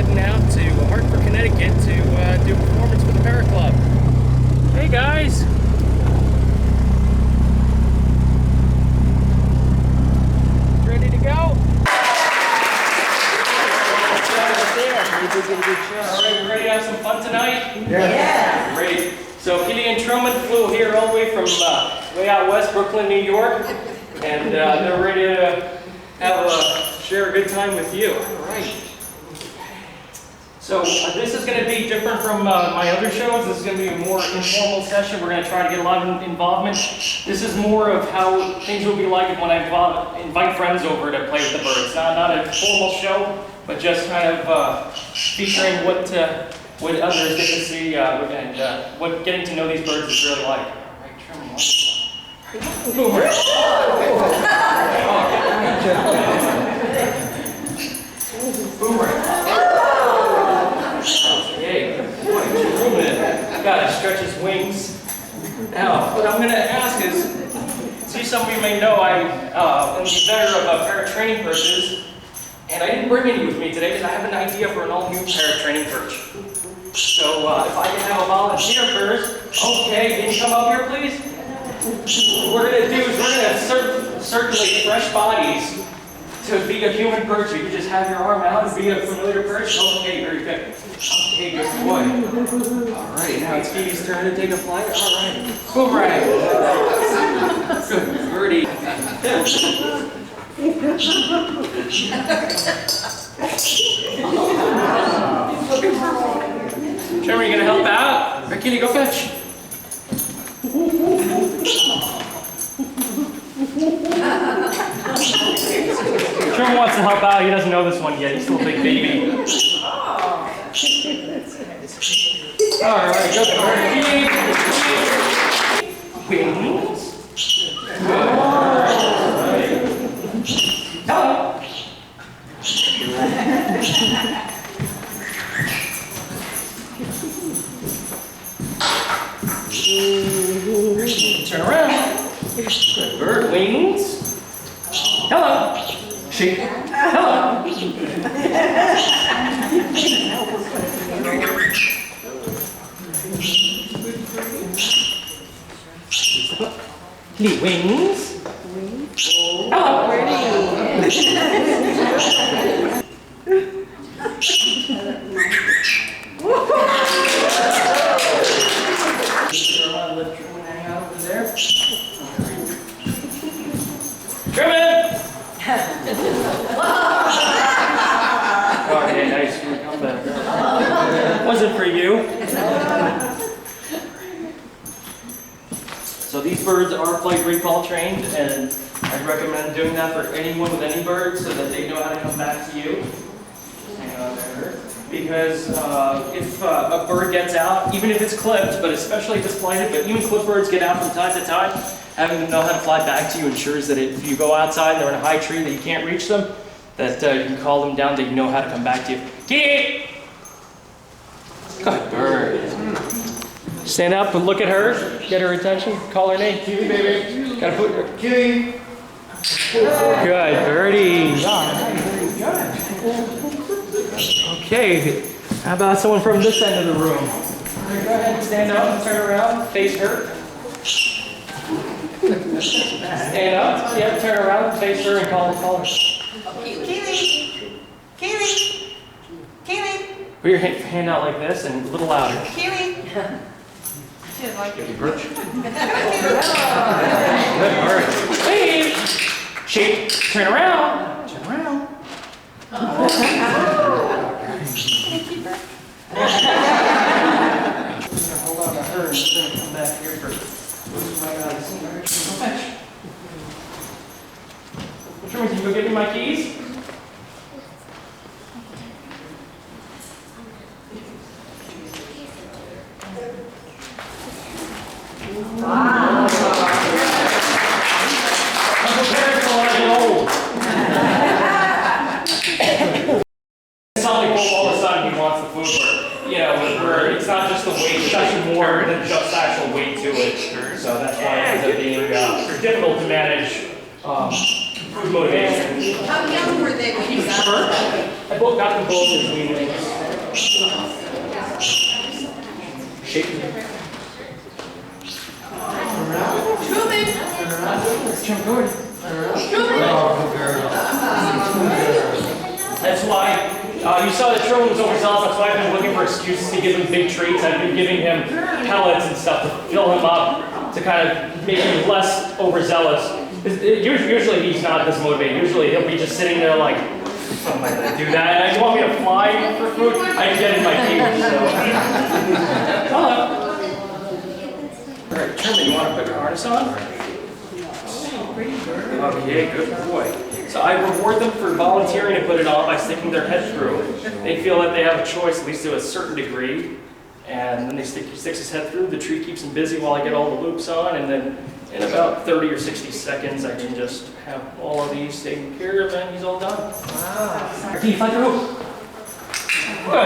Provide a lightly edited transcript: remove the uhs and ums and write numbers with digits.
heading out to Hartford, Connecticut to do a performance for the Parrot Club. Hey guys! Ready to go? Alright, we ready to have some fun tonight? Yeah. Great. So Kili Truman flew here all the way from way out west, Brooklyn, New York. And they're ready to share a good time with you. Alright. So this is going to be different from my other shows. This is going to be a more informal session. We're going to try to get a lot of involvement. This is more of how things will be like when I invite friends over to play with the birds. Not a formal show, but just kind of featuring what others get to see and what getting to know these birds is really like. All right, Truman, Boomer. Boomer. Okay, good boy, Truman. Gotta stretch his wings. Now, what I'm gonna ask is, see, some of you may know I am the inventor of parrot training perches, and I didn't bring any with me today because I have an idea for an all-new parrot training perch. So if I can have a volunteer first, okay, can you come up here, please? What we're going to do is we're going to circulate fresh bodies to be a human perch. You can just have your arm out and be a familiar perch. Okay, very good. Okay, good boy. All right, now it's Kiwi's turn to take a flight. All right. Boomerang. Good birdie. Trevor, you going to help out? Or Kili, go fetch. Trevor wants to help out. He doesn't know this one yet. He's still a big baby. All right, go Kili. Wings. Good. All right. Hello. Turn around. Good bird. Wings. Hello. Shake. Hello. Kili, wings. Hello. Let Truman hang out over there. Truman! Okay, nice. Come back. Wasn't for you. So these birds are flight recall trained, and I'd recommend doing that for anyone with any bird so that they know how to come back to you. Hang on there. Because if a bird gets out, even if it's clipped, but especially if it's flighted, but even clipped birds get out from time to time, having them know how to fly back to you ensures that if you go outside and they're in a high tree that you can't reach them, that you can call them down, that you know how to come back to you. Kili! Good bird. Stand up and look at her, get her attention, call her name. Kili, baby. Gotta put her. Kili. Good birdie. Okay, how about someone from this end of the room? Go ahead and stand up and turn around, face her. Stand up, yeah, turn around, face her and call her. Kili! Kili! Kili! Put your hand out like this and a little louder. Kili! She doesn't like Good bird. Good bird. Wave! Shake, turn around. Turn around. Hold on to her and she's going to come back here for fetch. Truman, can you go get me my keys? Wow. I'm prepared for when I get old. It's not like all of a sudden he wants the food for, where it's not just the weight, it's actually more than just actual weight to it. So that's why it ends up being difficult to manage food motivation. How young were they when you got them? got them both his wing wings. Shake them. That's why you saw that Truman was overzealous. That's why I've been looking for excuses to give him big treats. I've been giving him pellets and stuff to fill him up, to kind of make him less overzealous. Usually he's not this motivated. Usually he'll be just sitting there like, I'm not gonna do that. And you want me to fly for food? I can get in my cage. So. Hello. All right, Truman, you want to put your harness on? Okay, good boy. So I reward them for volunteering to put it on by sticking their head through. They feel that they have a choice, at least to a certain degree. And then he sticks his head through. The tree keeps him busy while I get all the loops on. And then in about 30 or 60 seconds, I can just have all of these taken care of, and he's all done. Wow. Can you fly through? Well,